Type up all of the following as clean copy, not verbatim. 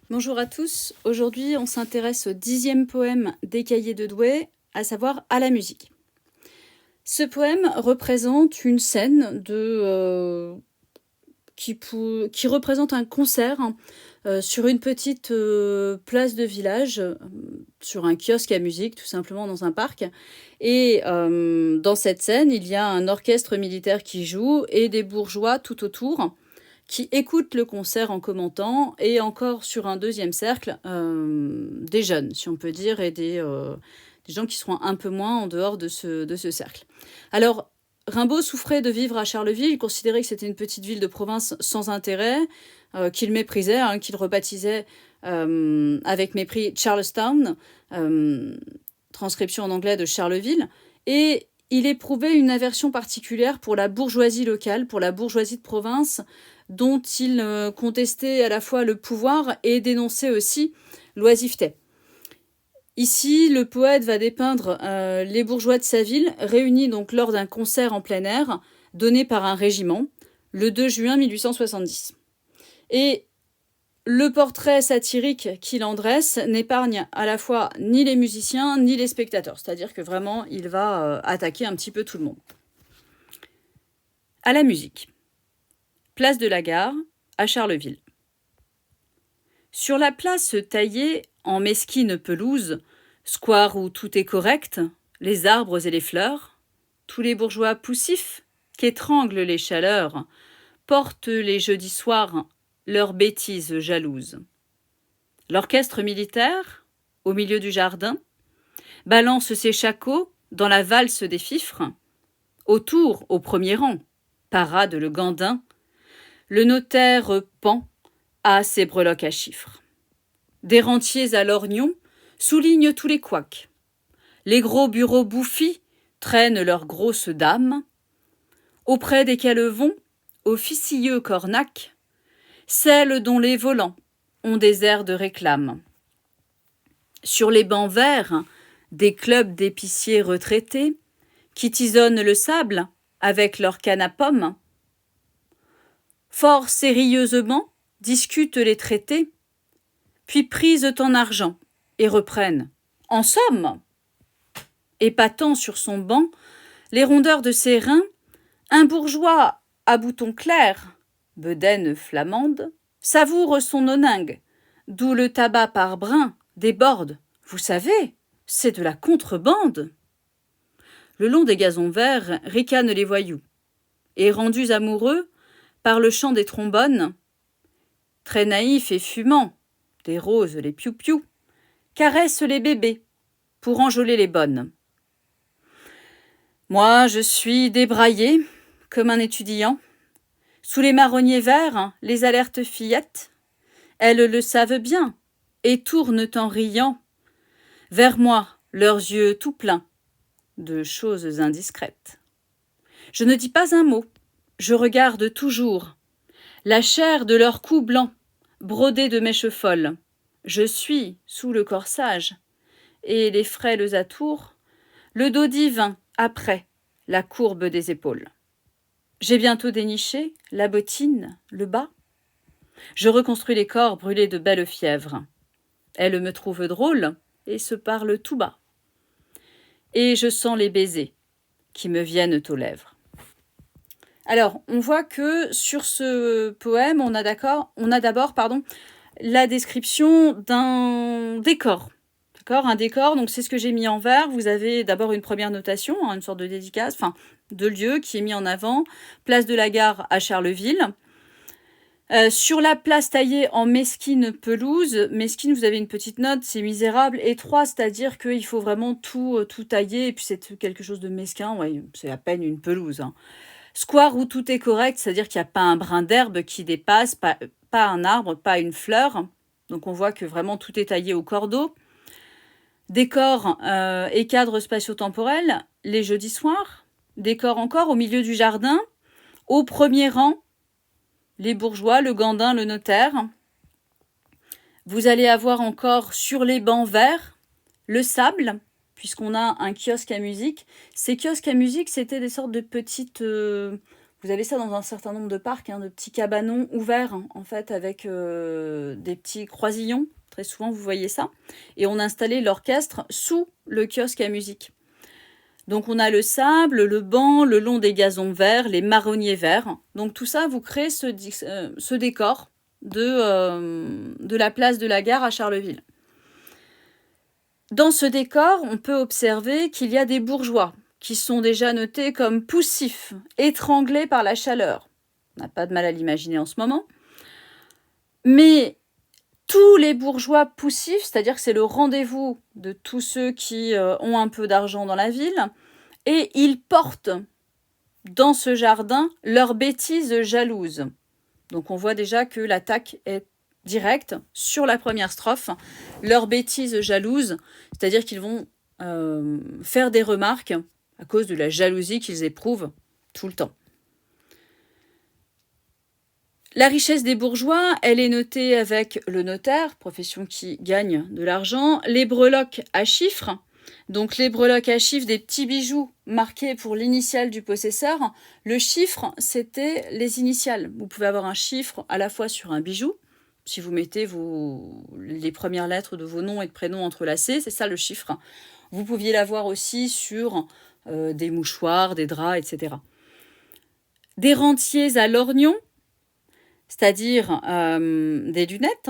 Bonjour à tous, aujourd'hui on s'intéresse au 10e poème des Cahiers de Douai, à savoir À la musique. Ce poème représente une scène qui représente un concert sur une petite place de village, sur un kiosque à musique tout simplement dans un parc. Et dans cette scène, il y a un orchestre militaire qui joue et des bourgeois tout autour qui écoutent le concert en commentant, et encore sur un deuxième cercle, des jeunes, si on peut dire, et des gens qui seront un peu moins en dehors de ce cercle. Alors, Rimbaud souffrait de vivre à Charleville, il considérait que c'était une petite ville de province sans intérêt, qu'il méprisait, qu'il rebaptisait avec mépris Charlestown, transcription en anglais de Charleville, et il éprouvait une aversion particulière pour la bourgeoisie locale, pour la bourgeoisie de province, dont il contestait à la fois le pouvoir et dénonçait aussi l'oisiveté. Ici, le poète va dépeindre les bourgeois de sa ville, réunis donc lors d'un concert en plein air, donné par un régiment, le 2 juin 1870. Et le portrait satirique qu'il en dresse n'épargne à la fois ni les musiciens ni les spectateurs, c'est-à-dire que vraiment, il va attaquer un petit peu tout le monde. À la musique. Place de la Gare, à Charleville. Sur la place taillée en mesquine pelouse, square où tout est correct, les arbres et les fleurs, tous les bourgeois poussifs qu'étranglent les chaleurs, portent les jeudis soirs leurs bêtises jalouses. L'orchestre militaire, au milieu du jardin, balance ses shakos dans la valse des fifres. Autour, au premier rang, parade le gandin. Le notaire pend à ses breloques à chiffres. Des rentiers à lorgnon soulignent tous les couacs. Les gros bureaux bouffis traînent leurs grosses dames. Auprès desquels vont, officieux cornacs, celles dont les volants ont des airs de réclame. Sur les bancs verts, des clubs d'épiciers retraités qui tisonnent le sable avec leur canne à pomme. Fort sérieusement discutent les traités, puis prisent en argent et reprennent. En somme, épatant sur son banc les rondeurs de ses reins, un bourgeois à boutons clairs, bedaine flamande, savoure son oningue, d'où le tabac par brin déborde. Vous savez, c'est de la contrebande. Le long des gazons verts ricanent les voyous, et rendus amoureux par le chant des trombones, très naïfs et fumants, des roses les piou-piou, caressent les bébés pour enjôler les bonnes. Moi, je suis débraillé comme un étudiant. Sous les marronniers verts, les alertes fillettes, elles le savent bien et tournent en riant vers moi leurs yeux tout pleins de choses indiscrètes. Je ne dis pas un mot, je regarde toujours la chair de leur cou blanc, brodée de mèches folles. Je suis sous le corsage, et les frêles atours, le dos divin après la courbe des épaules. J'ai bientôt déniché la bottine, le bas. Je reconstruis les corps brûlés de belle fièvre. Elles me trouvent drôle et se parlent tout bas. Et je sens les baisers qui me viennent aux lèvres. Alors, on voit que sur ce poème, on a d'abord la description d'un décor. D'accord, un décor, donc c'est ce que j'ai mis en vert. Vous avez d'abord une première notation, une sorte de dédicace, de lieu qui est mis en avant. Place de la Gare à Charleville. Sur la place taillée en mesquine pelouse, mesquine, vous avez une petite note, c'est misérable, étroit, c'est-à-dire qu'il faut vraiment tout tailler, et puis c'est quelque chose de mesquin, ouais, c'est à peine une pelouse. Square où tout est correct, c'est-à-dire qu'il n'y a pas un brin d'herbe qui dépasse, pas un arbre, pas une fleur. Donc on voit que vraiment tout est taillé au cordeau. Décor et cadre spatio-temporel, les jeudis soirs. Décor encore au milieu du jardin. Au premier rang, les bourgeois, le gandin, le notaire. Vous allez avoir encore sur les bancs verts le sable, puisqu'on a un kiosque à musique. Ces kiosques à musique, c'était des sortes de petites Vous avez ça dans un certain nombre de parcs, de petits cabanons ouverts, en fait, avec des petits croisillons. Très souvent, vous voyez ça. Et on a installé l'orchestre sous le kiosque à musique. Donc, on a le sable, le banc, le long des gazons verts, les marronniers verts. Donc, tout ça, vous créez ce décor de la place de la Gare à Charleville. Dans ce décor, on peut observer qu'il y a des bourgeois qui sont déjà notés comme poussifs, étranglés par la chaleur. On n'a pas de mal à l'imaginer en ce moment. Mais tous les bourgeois poussifs, c'est-à-dire que c'est le rendez-vous de tous ceux qui ont un peu d'argent dans la ville, et ils portent dans ce jardin leurs bêtises jalouses. Donc on voit déjà que l'attaque est directe sur la première strophe. Leurs bêtises jalouses, c'est-à-dire qu'ils vont faire des remarques à cause de la jalousie qu'ils éprouvent tout le temps. La richesse des bourgeois, elle est notée avec le notaire, profession qui gagne de l'argent, les breloques à chiffres. Donc les breloques à chiffres, des petits bijoux marqués pour l'initiale du possesseur. Le chiffre, c'était les initiales. Vous pouvez avoir un chiffre à la fois sur un bijou, si vous mettez les premières lettres de vos noms et de prénoms entrelacées, c'est ça le chiffre. Vous pouviez l'avoir aussi sur des mouchoirs, des draps, etc. Des rentiers à lorgnon, c'est-à-dire des lunettes.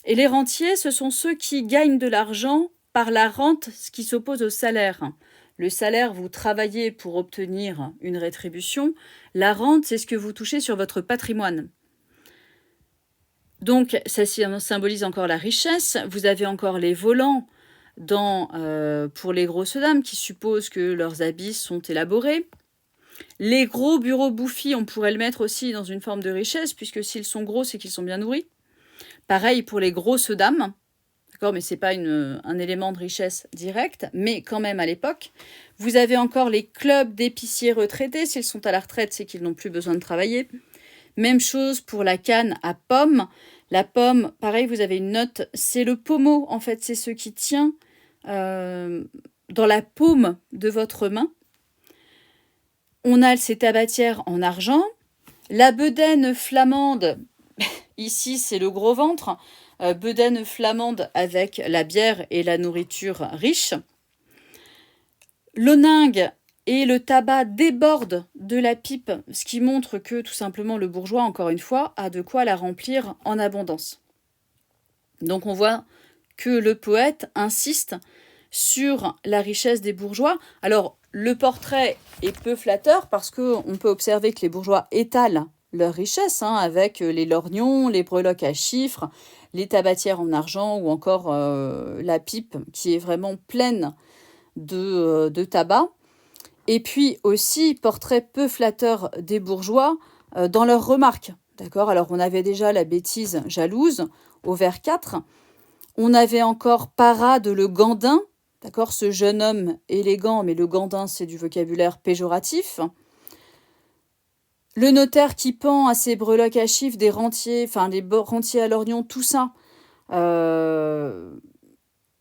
Et les rentiers, ce sont ceux qui gagnent de l'argent par la rente, ce qui s'oppose au salaire. Le salaire, vous travaillez pour obtenir une rétribution. La rente, c'est ce que vous touchez sur votre patrimoine. Donc, ça symbolise encore la richesse. Vous avez encore les volants pour les grosses dames qui supposent que leurs habits sont élaborés. Les gros bureaux bouffis, on pourrait le mettre aussi dans une forme de richesse, puisque s'ils sont gros, c'est qu'ils sont bien nourris. Pareil pour les grosses dames, d'accord, mais ce n'est pas un élément de richesse direct, mais quand même à l'époque. Vous avez encore les clubs d'épiciers retraités. S'ils sont à la retraite, c'est qu'ils n'ont plus besoin de travailler. Même chose pour la canne à pomme. La pomme, pareil, vous avez une note, c'est le pommeau, en fait, c'est ce qui tient dans la paume de votre main. On a ces tabatières en argent. La bedaine flamande, ici c'est le gros ventre. Bedaine flamande avec la bière et la nourriture riche. L'oningue et le tabac débordent de la pipe, ce qui montre que tout simplement le bourgeois, encore une fois, a de quoi la remplir en abondance. Donc on voit que le poète insiste sur la richesse des bourgeois. Alors, le portrait est peu flatteur parce qu'on peut observer que les bourgeois étalent leur richesse avec les lorgnons, les breloques à chiffres, les tabatières en argent ou encore la pipe qui est vraiment pleine de tabac. Et puis aussi, portrait peu flatteur des bourgeois dans leurs remarques. D'accord ? Alors, on avait déjà la bêtise jalouse au vers 4. On avait encore parade le gandin. D'accord, ce jeune homme élégant, mais le gandin, c'est du vocabulaire péjoratif. Le notaire qui pend à ses breloques à chiffres, des rentiers, enfin les rentiers à lorgnon, tout ça.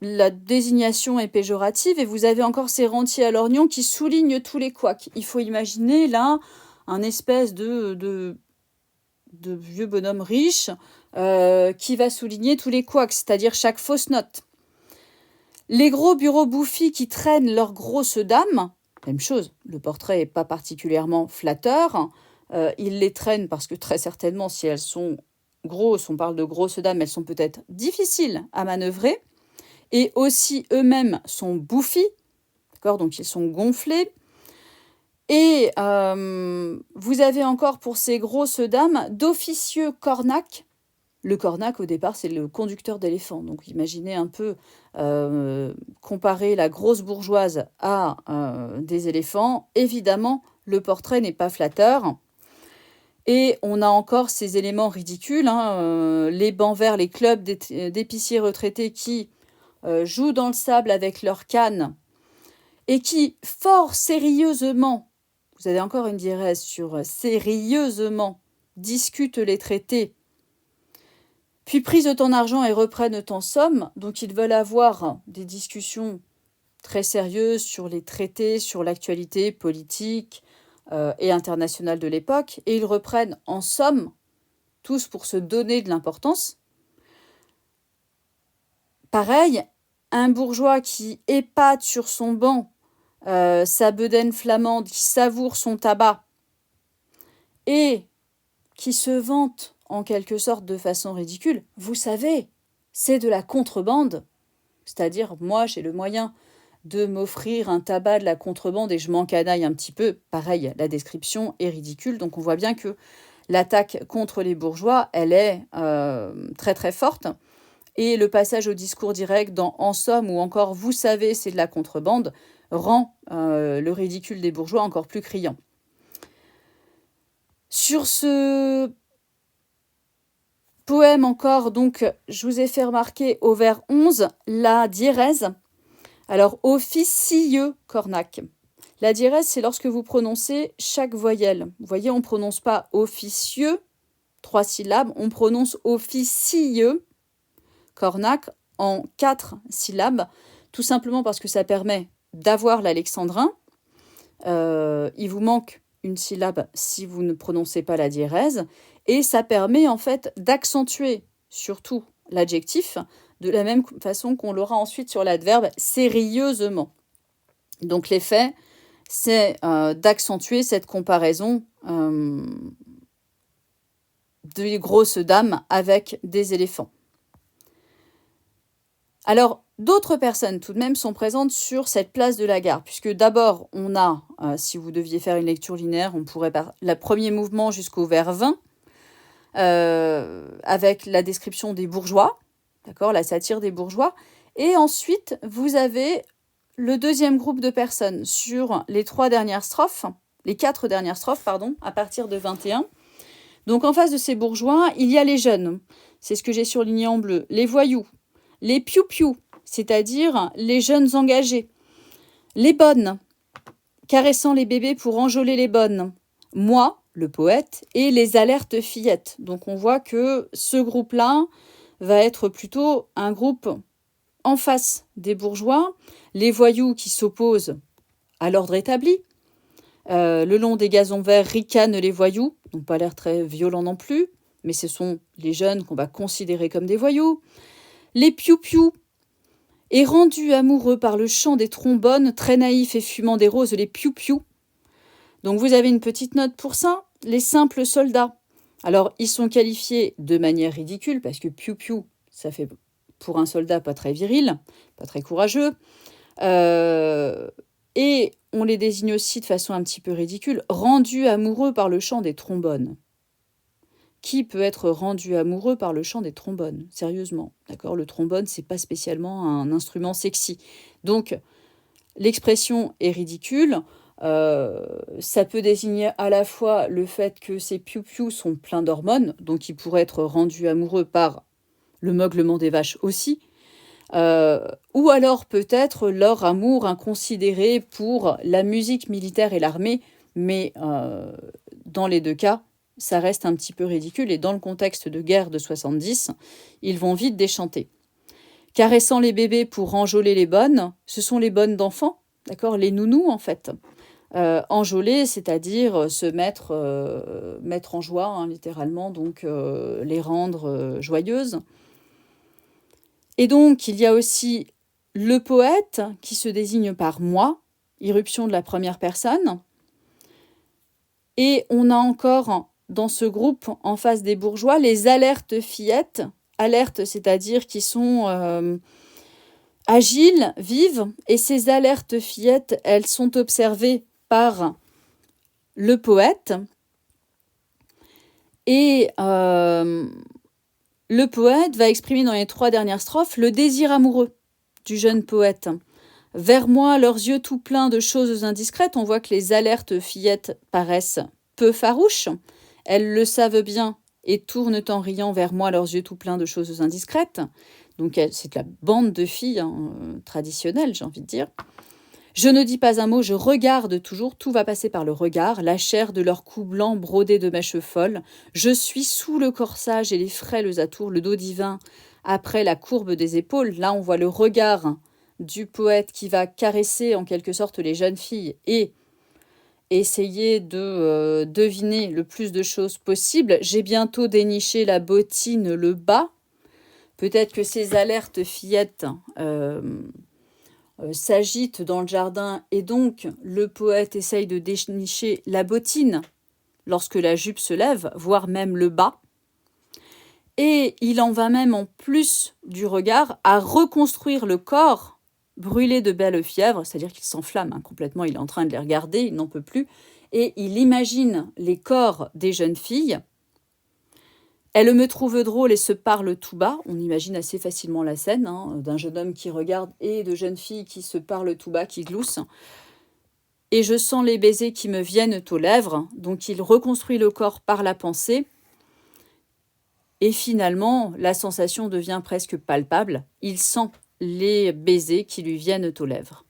La désignation est péjorative et vous avez encore ces rentiers à lorgnon qui soulignent tous les couacs. Il faut imaginer là un espèce de vieux bonhomme riche qui va souligner tous les couacs, c'est-à-dire chaque fausse note. Les gros bureaux bouffis qui traînent leurs grosses dames, même chose, le portrait n'est pas particulièrement flatteur. Ils les traînent parce que très certainement, si elles sont grosses, on parle de grosses dames, elles sont peut-être difficiles à manœuvrer. Et aussi eux-mêmes sont bouffis, d'accord, donc ils sont gonflés. Et vous avez encore pour ces grosses dames d'officieux cornacs. Le cornac, au départ, c'est le conducteur d'éléphant. Donc, imaginez un peu comparer la grosse bourgeoise à des éléphants. Évidemment, le portrait n'est pas flatteur. Et on a encore ces éléments ridicules. Les bancs verts, les clubs d'épiciers retraités qui jouent dans le sable avec leurs cannes et qui, fort sérieusement, vous avez encore une diérèse sur sérieusement, discutent les traités, puis prise ton argent et reprennent ton somme. Donc ils veulent avoir des discussions très sérieuses sur les traités, sur l'actualité politique, et internationales de l'époque, et ils reprennent en somme, tous pour se donner de l'importance. Pareil, un bourgeois qui épate sur son banc sa bedaine flamande, qui savoure son tabac et qui se vante en quelque sorte de façon ridicule, vous savez, c'est de la contrebande. C'est-à-dire, moi, j'ai le moyen de m'offrir un tabac de la contrebande et je m'encanaille un petit peu. Pareil, la description est ridicule. Donc, on voit bien que l'attaque contre les bourgeois, elle est très, très forte. Et le passage au discours direct dans En somme ou encore Vous savez, c'est de la contrebande rend le ridicule des bourgeois encore plus criant. Sur ce poème encore, donc, je vous ai fait remarquer au vers 11 la diérèse. Alors, officieux Cornac. La diérèse, c'est lorsque vous prononcez chaque voyelle. Vous voyez, on ne prononce pas officieux, 3 syllabes, on prononce officieux Cornac en 4 syllabes, tout simplement parce que ça permet d'avoir l'alexandrin. Il vous manque une syllabe si vous ne prononcez pas la diérèse, et ça permet en fait d'accentuer surtout l'adjectif de la même façon qu'on l'aura ensuite sur l'adverbe sérieusement. Donc l'effet, c'est d'accentuer cette comparaison des grosses dames avec des éléphants. Alors, d'autres personnes tout de même sont présentes sur cette place de la gare, puisque d'abord, on a, si vous deviez faire une lecture linéaire, on pourrait par le premier mouvement jusqu'au vers 20, avec la description des bourgeois, d'accord, la satire des bourgeois. Et ensuite, vous avez le deuxième groupe de personnes sur les 4 dernières strophes, pardon, à partir de 21. Donc, en face de ces bourgeois, il y a les jeunes. C'est ce que j'ai surligné en bleu. Les voyous, les piou-piou, c'est-à-dire les jeunes engagés. Les bonnes, caressant les bébés pour enjôler les bonnes. Moi, le poète, et les alertes fillettes. Donc on voit que ce groupe-là va être plutôt un groupe en face des bourgeois, les voyous qui s'opposent à l'ordre établi. Le long des gazons verts ricanent les voyous, n'ont pas l'air très violents non plus, mais ce sont les jeunes qu'on va considérer comme des voyous. Les piou-piou, et rendus amoureux par le chant des trombones, très naïfs et fumant des roses, les piou-piou. Donc vous avez une petite note pour ça, les simples soldats. Alors ils sont qualifiés de manière ridicule, parce que piou-piou, ça fait pour un soldat pas très viril, pas très courageux. Et on les désigne aussi de façon un petit peu ridicule, rendus amoureux par le chant des trombones. Qui peut être rendu amoureux par le chant des trombones? Sérieusement, d'accord? Le trombone, c'est pas spécialement un instrument sexy. Donc, l'expression est ridicule. Ça peut désigner à la fois le fait que ces piou-piou sont pleins d'hormones, donc ils pourraient être rendus amoureux par le meuglement des vaches aussi, ou alors peut-être leur amour inconsidéré pour la musique militaire et l'armée, mais dans les deux cas, ça reste un petit peu ridicule, et dans le contexte de guerre de 70, ils vont vite déchanter. Caressant les bébés pour enjôler les bonnes, ce sont les bonnes d'enfants, d'accord, les nounous en fait. Enjôler, c'est-à-dire se mettre en joie, hein, littéralement, donc les rendre joyeuses. Et donc, il y a aussi le poète qui se désigne par moi, irruption de la première personne. Et on a encore dans ce groupe, en face des bourgeois, les alertes fillettes. Alertes, c'est-à-dire qui sont agiles, vives. Et ces alertes fillettes, elles sont observées par le poète. Et le poète va exprimer dans les 3 dernières strophes le désir amoureux du jeune poète. Vers moi, leurs yeux tout pleins de choses indiscrètes. On voit que les alertes fillettes paraissent peu farouches. Elles le savent bien et tournent en riant vers moi leurs yeux tout pleins de choses indiscrètes. Donc c'est la bande de filles traditionnelle, j'ai envie de dire. Je ne dis pas un mot, je regarde toujours, tout va passer par le regard, la chair de leur cou blanc brodé de mèches folles. Je suis sous le corsage et les frêles atours, le dos divin, après la courbe des épaules. Là, on voit le regard du poète qui va caresser en quelque sorte les jeunes filles et essayer de deviner le plus de choses possible. J'ai bientôt déniché la bottine, le bas. Peut-être que ces alertes fillettes s'agitent dans le jardin et donc le poète essaye de dénicher la bottine lorsque la jupe se lève, voire même le bas. Et il en va même en plus du regard à reconstruire le corps brûlé de belle fièvre, c'est-à-dire qu'il s'enflamme complètement, il est en train de les regarder, il n'en peut plus, et il imagine les corps des jeunes filles. Elle me trouve drôle et se parle tout bas. On imagine assez facilement la scène d'un jeune homme qui regarde et de jeunes filles qui se parlent tout bas, qui gloussent. Et je sens les baisers qui me viennent aux lèvres. Donc il reconstruit le corps par la pensée. Et finalement, la sensation devient presque palpable. Il sent les baisers qui lui viennent aux lèvres.